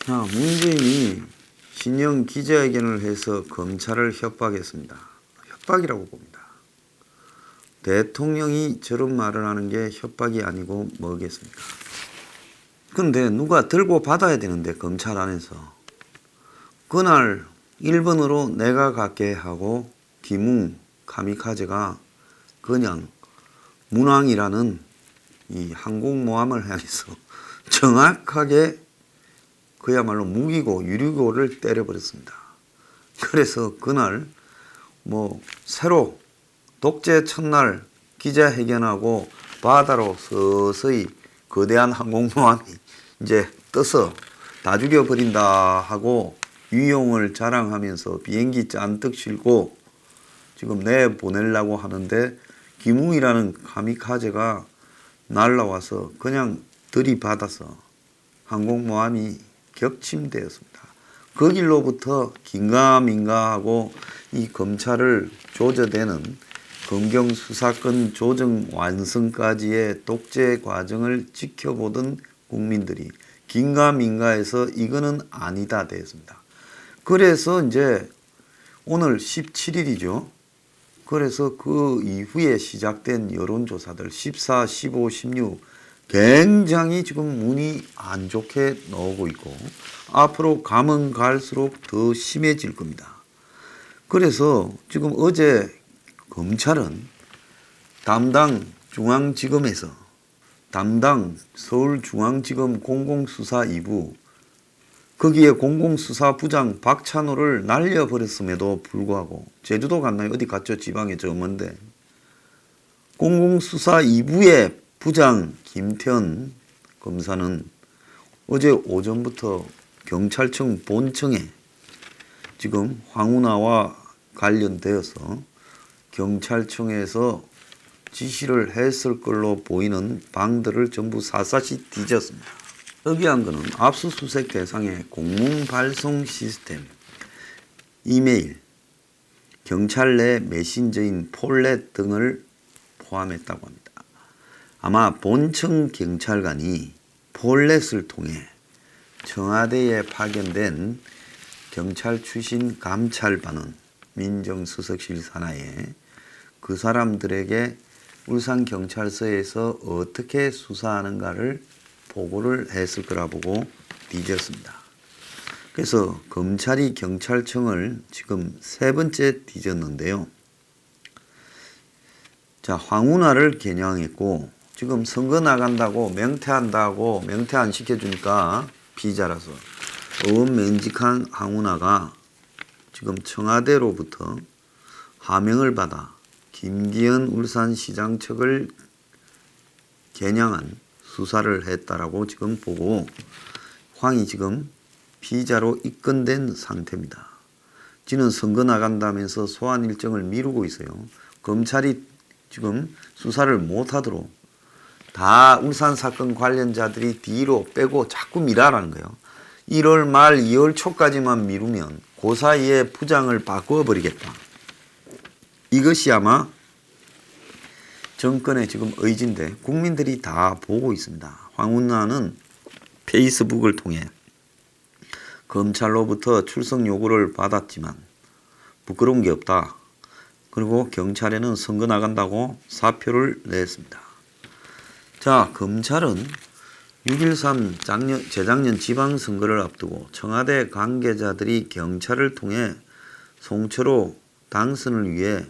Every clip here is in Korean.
자, 문재인이 신형 기자회견을 해서 검찰을 협박했습니다. 협박이라고 봅니다. 대통령이 저런 말을 하는 게 협박이 아니고 뭐겠습니까? 근데 누가 들고 받아야 되는데 검찰 안에서 그날 1번으로 내가 갈게 하고 김웅 카미카제가 그냥 문왕이라는 이 항공모함을 향해서 정확하게 그야말로 무기고 유리고를 때려버렸습니다. 그래서 그날 새로 독재 첫날 기자회견하고 바다로 서서히 거대한 항공모함이 이제 떠서 다 죽여버린다 하고 위용을 자랑하면서 비행기 잔뜩 싣고 지금 내보내려고 하는데 김웅이라는 카미카제가 날라와서 그냥 들이받아서 항공모함이 격침되었습니다. 그 길로부터 긴가민가하고 이 검찰을 조져대는 검경수사권 조정 완성까지의 독재 과정을 지켜보던 국민들이 긴가민가해서 이거는 아니다 되었습니다. 그래서 이제 오늘 17일이죠. 그래서 그 이후에 시작된 여론조사들 14, 15, 16 굉장히 지금 운이 안 좋게 나오고 있고 앞으로 가면 갈수록 더 심해질 겁니다. 그래서 지금 어제 검찰은 담당 중앙지검에서 담당 서울중앙지검 공공수사 2부 거기에 공공수사부장 박찬호를 날려버렸음에도 불구하고 제주도 갔나요? 어디 갔죠? 지방에 저 먼데 공공수사 2부의 부장 김태현 검사는 어제 오전부터 경찰청 본청에 지금 황운하와 관련되어서 경찰청에서 지시를 했을 걸로 보이는 방들을 전부 샅샅이 뒤졌습니다. 특이한 것은 압수수색 대상의 공문 발송 시스템, 이메일, 경찰 내 메신저인 폴렛 등을 포함했다고 합니다. 아마 본청 경찰관이 폴렛을 통해 청와대에 파견된 경찰 출신 감찰반은 민정수석실 산하에 그 사람들에게 울산경찰서에서 어떻게 수사하는가를 보고를 했을 거라 보고 뒤졌습니다. 그래서 검찰이 경찰청을 지금 3번째 뒤졌는데요. 자, 황운하를 겨냥했고 지금 선거 나간다고 명퇴한다고 명퇴 안 시켜주니까 피의자라서 어원맹직한 황운하가 지금 청와대로부터 하명을 받아 김기현 울산시장 측을 겨냥한 수사를 했다라고 지금 보고 황이 지금 피의자로 입건된 상태입니다. 지는 선거 나간다면서 소환 일정을 미루고 있어요. 검찰이 지금 수사를 못하도록 다 울산 사건 관련자들이 뒤로 빼고 자꾸 미라라는 거예요. 1월 말 2월 초까지만 미루면 그 사이에 부장을 바꾸어 버리겠다. 이것이 아마 정권의 지금 의지인데 국민들이 다 보고 있습니다. 황운하는 페이스북을 통해 검찰로부터 출석 요구를 받았지만 부끄러운 게 없다. 그리고 경찰에는 선거 나간다고 사표를 냈습니다. 자, 검찰은 6.13 재작년 지방선거를 앞두고 청와대 관계자들이 경찰을 통해 송철호 당선을 위해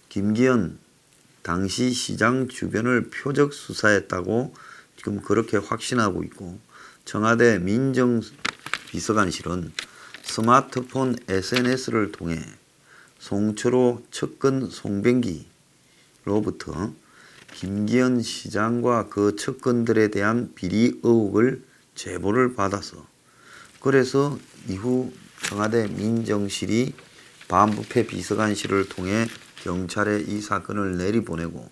김기현 당시 시장 주변을 표적 수사했다고 지금 그렇게 확신하고 있고 청와대 민정비서관실은 스마트폰 SNS를 통해 송철호 측근 송병기로부터 김기현 시장과 그 측근들에 대한 비리 의혹을 제보를 받아서 그래서 이후 청와대 민정실이 반부패 비서관실을 통해 경찰에 이 사건을 내리보내고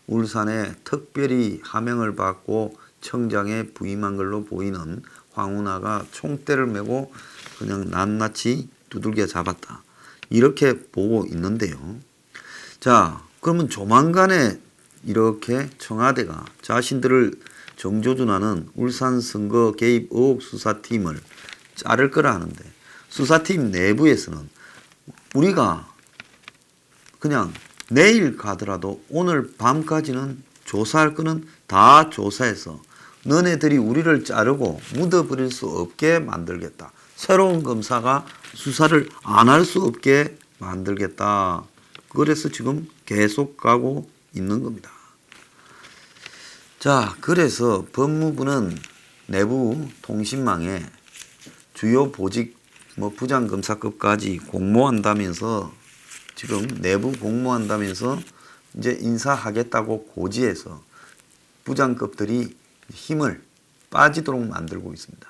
울산에 특별히 하명을 받고 청장에 부임한 걸로 보이는 황운하가 총대를 메고 그냥 낱낱이 두들겨 잡았다. 이렇게 보고 있는데요. 자, 그러면 조만간에 이렇게 청와대가 자신들을 정조준하는 울산 선거 개입 의혹 수사팀을 자를 거라 하는데 수사팀 내부에서는 우리가 그냥 내일 가더라도 오늘 밤까지는 조사할 거는 다 조사해서 너네들이 우리를 자르고 묻어버릴 수 없게 만들겠다. 새로운 검사가 수사를 안 할 수 없게 만들겠다. 그래서 지금 계속 가고 있는 겁니다. 자, 그래서 법무부는 내부 통신망에 주요 보직 부장검사급까지 공모한다면서 지금 내부 공모한다면서 이제 인사하겠다고 고지해서 부장급들이 힘을 빠지도록 만들고 있습니다.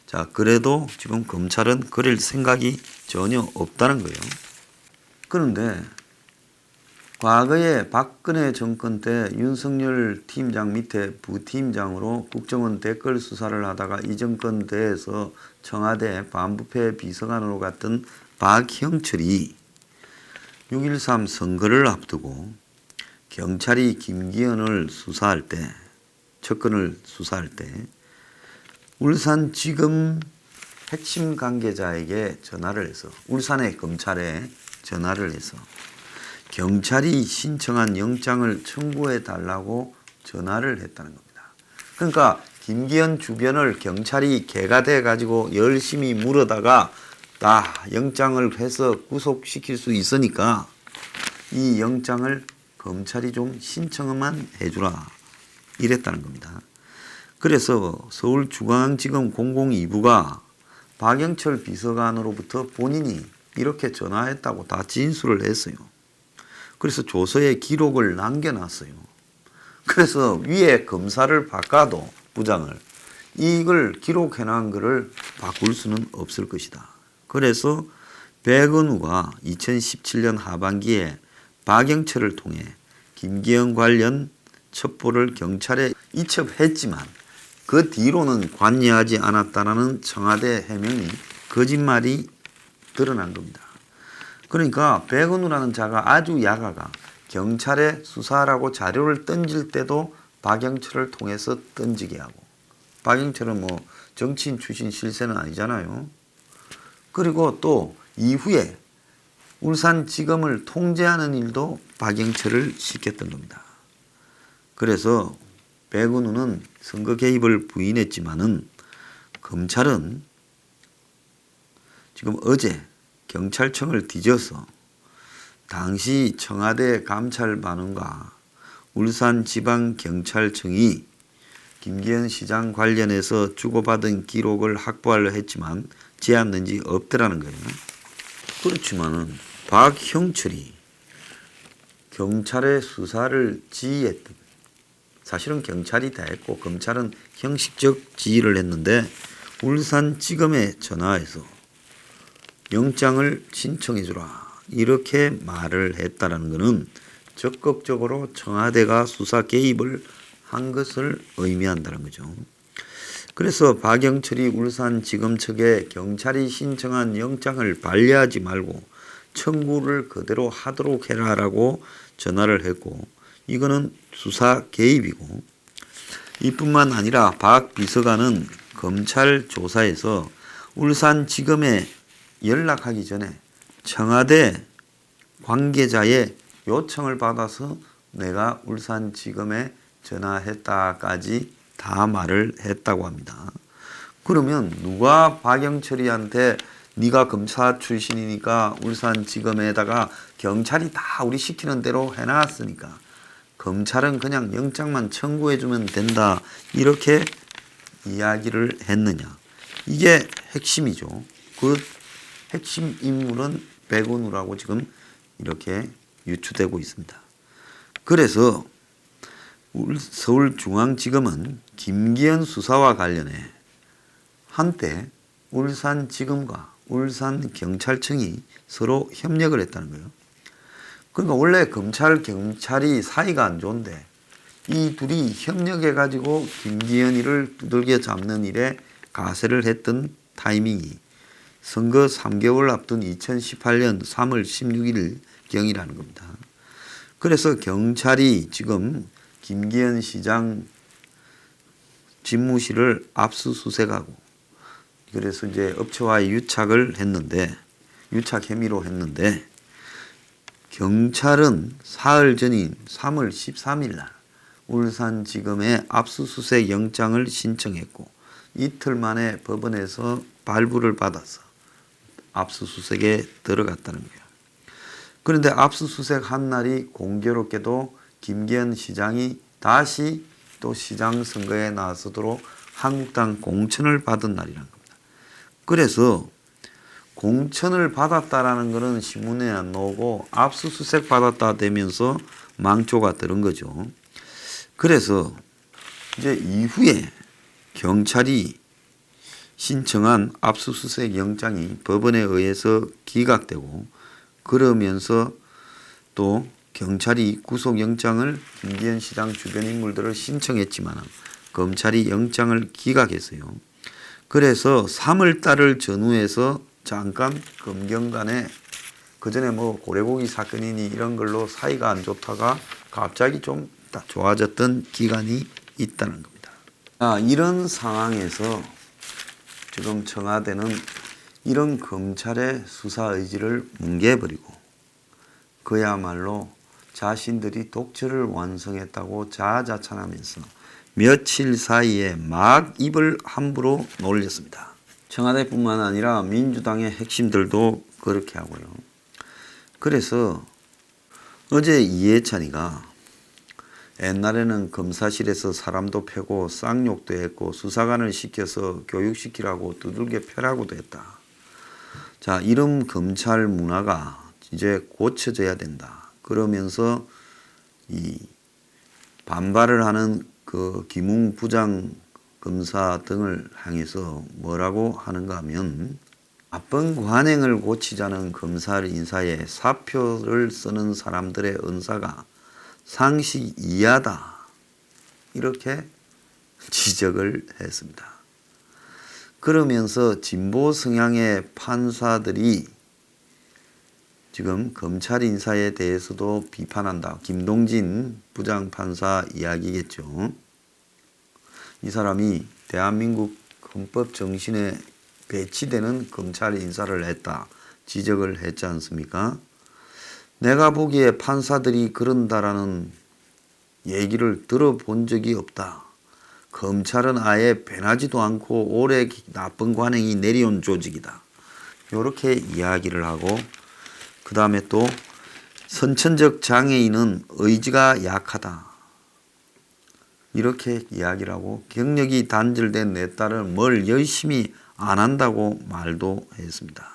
자, 그래도 지금 검찰은 그럴 생각이 전혀 없다는 거예요. 그런데 과거에 박근혜 정권 때 윤석열 팀장 밑에 부팀장으로 국정원 댓글 수사를 하다가 이 정권 때에서 청와대 반부패 비서관으로 갔던 박형철이 6.13 선거를 앞두고 경찰이 김기현을 수사할 때, 접근을 수사할 때 울산지검 핵심 관계자에게 전화를 해서 울산의 검찰에 전화를 해서 경찰이 신청한 영장을 청구해 달라고 전화를 했다는 겁니다. 그러니까 김기현 주변을 경찰이 개가 돼 가지고 열심히 물어다가 다 영장을 해서 구속시킬 수 있으니까 이 영장을 검찰이 좀 신청만 해주라 이랬다는 겁니다. 그래서 서울중앙지검 002부가 박영철 비서관으로부터 본인이 이렇게 전화했다고 다 진술을 했어요. 그래서 조서에 기록을 남겨놨어요. 그래서 위에 검사를 바꿔도 부장을 이걸 기록해놓은 것을 바꿀 수는 없을 것이다. 그래서 백은우가 2017년 하반기에 박영철을 통해 김기현 관련 첩보를 경찰에 이첩했지만 그 뒤로는 관여하지 않았다는 청와대 해명이 거짓말이 드러난 겁니다. 그러니까 백은우라는 자가 아주 야가가 경찰에 수사하라고 자료를 던질 때도 박영철을 통해서 던지게 하고 박영철은 뭐 정치인 출신 실세는 아니잖아요. 그리고 또 이후에 울산지검을 통제하는 일도 박영철을 시켰던 겁니다. 그래서 백은우는 선거 개입을 부인했지만은 검찰은 지금 어제 경찰청을 뒤져서 당시 청와대 감찰반원과 울산지방경찰청이 김기현 시장 관련해서 주고받은 기록을 확보하려 했지만 제한 지 없더라는 거예요. 그렇지만은 박형철이 경찰의 수사를 지휘했던 사실은 경찰이 다 했고 검찰은 형식적 지휘를 했는데 울산지검에 전화해서 영장을 신청해 주라 이렇게 말을 했다는 것은 적극적으로 청와대가 수사 개입을 한 것을 의미한다는 거죠. 그래서 박영철이 울산지검 측에 경찰이 신청한 영장을 반려하지 말고 청구를 그대로 하도록 해라라고 전화를 했고 이거는 수사 개입이고 이뿐만 아니라 박 비서관은 검찰 조사에서 울산지검에 연락하기 전에 청와대 관계자의 요청을 받아서 내가 울산지검에 전화했다까지 다 말을 했다고 합니다. 그러면 누가 박영철이한테 네가 검사 출신이니까 울산지검에다가 경찰이 다 우리 시키는 대로 해놨으니까 검찰은 그냥 영장만 청구해주면 된다 이렇게 이야기를 했느냐. 이게 핵심이죠. 그 핵심 인물은 백은우라고 지금 이렇게 유추되고 있습니다. 그래서 서울중앙지검은 김기현 수사와 관련해 한때 울산지검과 울산경찰청이 서로 협력을 했다는 거예요. 그러니까 원래 검찰, 경찰이 사이가 안 좋은데 이 둘이 협력해가지고 김기현이를 두들겨 잡는 일에 가세를 했던 타이밍이 선거 3개월 앞둔 2018년 3월 16일 경이라는 겁니다. 그래서 경찰이 지금 김기현 시장 집무실을 압수수색하고 그래서 이제 업체와의 유착 혐의로 했는데 경찰은 사흘 전인 3월 13일 날 울산지검에 압수수색 영장을 신청했고 이틀 만에 법원에서 발부를 받아서 압수수색에 들어갔다는 거예요. 그런데 압수수색 한 날이 공교롭게도 김기현 시장이 다시 또 시장 선거에 나서도록 한국당 공천을 받은 날이란 겁니다. 그래서 공천을 받았다라는 것은 신문에 안 나오고 압수수색 받았다 되면서 망조가 들은 거죠. 그래서 이제 이후에 경찰이 신청한 압수수색 영장이 법원에 의해서 기각되고 그러면서 또 경찰이 구속영장을 김기현 시장 주변 인물들을 신청했지만 검찰이 영장을 기각했어요. 그래서 3월 달을 전후해서 잠깐 검경 간에 그전에 뭐 고래고기 사건이니 이런 걸로 사이가 안 좋다가 갑자기 좀 좋아졌던 기간이 있다는 겁니다. 이런 상황에서 지금 청와대는 이런 검찰의 수사 의지를 뭉개버리고 그야말로 자신들이 독재를 완성했다고 자아자찬하면서 며칠 사이에 막 입을 함부로 놀렸습니다. 청와대뿐만 아니라 민주당의 핵심들도 그렇게 하고요. 그래서 어제 이해찬이가 옛날에는 검사실에서 사람도 패고 쌍욕도 했고 수사관을 시켜서 교육시키라고 두들겨 패라고도 했다. 자, 이런 검찰 문화가 이제 고쳐져야 된다. 그러면서 이 반발을 하는 그 김웅 부장 검사 등을 향해서 뭐라고 하는가 하면 나쁜 관행을 고치자는 검찰 인사에 사표를 쓰는 사람들의 은사가 상식 이하다. 이렇게 지적을 했습니다. 그러면서 진보 성향의 판사들이 지금 검찰 인사에 대해서도 비판한다. 김동진 부장판사 이야기겠죠. 이 사람이 대한민국 헌법 정신에 배치되는 검찰 인사를 했다. 지적을 했지 않습니까? 내가 보기에 판사들이 그런다라는 얘기를 들어본 적이 없다. 검찰은 아예 변하지도 않고 오래 나쁜 관행이 내려온 조직이다. 이렇게 이야기를 하고 그 다음에 또 선천적 장애인은 의지가 약하다. 이렇게 이야기를 하고 경력이 단절된 내 딸은 뭘 열심히 안 한다고 말도 했습니다.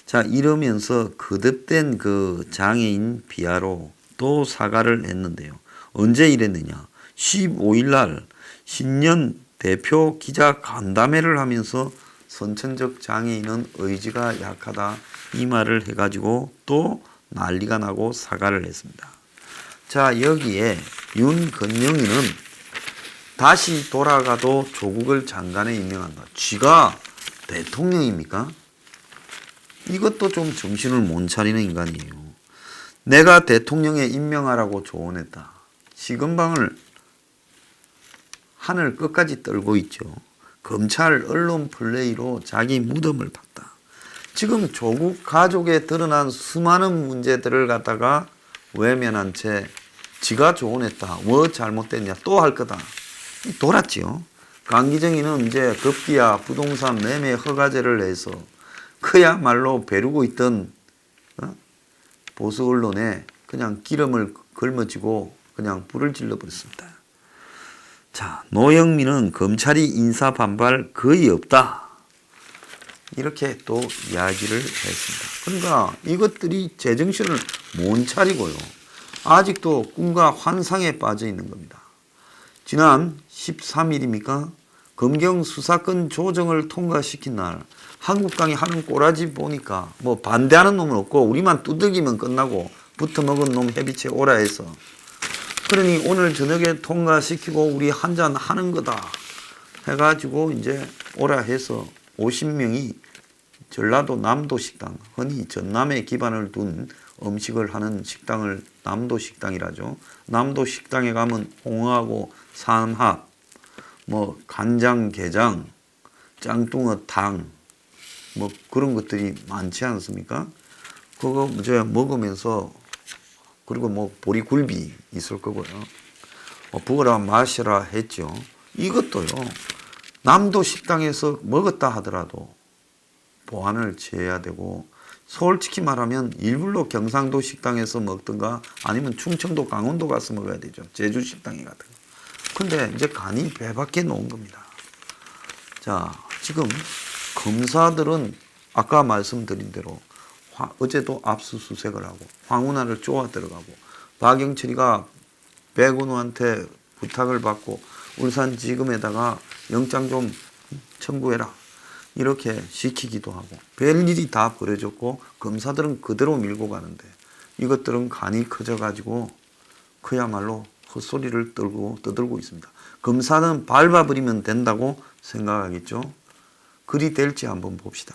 자, 이러면서 거듭된 그 장애인 비하로 또 사과를 했는데요. 언제 이랬느냐? 15일 날 신년 대표 기자 간담회를 하면서 선천적 장애인은 의지가 약하다 이 말을 해가지고 또 난리가 나고 사과를 했습니다. 자, 여기에 윤건영이는 다시 돌아가도 조국을 장관에 임명한다. 쥐가 대통령입니까? 이것도 좀 정신을 못 차리는 인간이에요. 내가 대통령에 임명하라고 조언했다. 시건방을 하늘 끝까지 떨고 있죠. 검찰 언론 플레이로 자기 무덤을 봤다. 지금 조국 가족에 드러난 수많은 문제들을 갖다가 외면한 채 지가 조언했다. 뭐 잘못됐냐 또 할 거다. 돌았지요. 강기정이는 이제 급기야 부동산 매매 허가제를 해서 그야말로 벼르고 있던 보수 언론에 그냥 기름을 걸머쥐고 그냥 불을 질러버렸습니다. 자, 노영민은 검찰이 인사 반발 거의 없다. 이렇게 또 이야기를 했습니다. 그러니까 이것들이 제정신을 못 차리고요. 아직도 꿈과 환상에 빠져 있는 겁니다. 지난 13일입니까? 검경 수사권 조정을 통과시킨 날 한국당이 하는 꼬라지 보니까 뭐 반대하는 놈은 없고 우리만 두들기면 끝나고 붙어먹은 놈 해비치 오라 해서 그러니 오늘 저녁에 통과시키고 우리 한잔 하는 거다 해가지고 이제 오라 해서 50명이 전라도 남도식당, 흔히 전남에 기반을 둔 음식을 하는 식당을 남도식당이라죠. 남도식당에 가면 홍어하고 삼합, 뭐 간장, 게장, 짱뚱어 탕, 뭐 그런 것들이 많지 않습니까? 그거 이제 먹으면서 그리고 뭐 보리굴비 있을 거고요. 먹어라 마시라 했죠. 이것도요. 남도 식당에서 먹었다 하더라도 보안을 취해야 되고 솔직히 말하면 일부러 경상도 식당에서 먹든가 아니면 충청도 강원도 가서 먹어야 되죠. 제주 식당에 가든가. 근데 이제 간이 배 밖에 놓은 겁니다. 자, 지금 검사들은 아까 말씀드린 대로 어제도 압수수색을 하고 황운하를 쪼아 들어가고 박영철이가 백운우한테 부탁을 받고 울산지검에다가 영장 좀 청구해라 이렇게 시키기도 하고 별일이 다 벌어졌고 검사들은 그대로 밀고 가는데 이것들은 간이 커져가지고 그야말로 헛소리를 떠들고 있습니다. 검사는 밟아버리면 된다고 생각하겠죠. 그리 될지 한번 봅시다.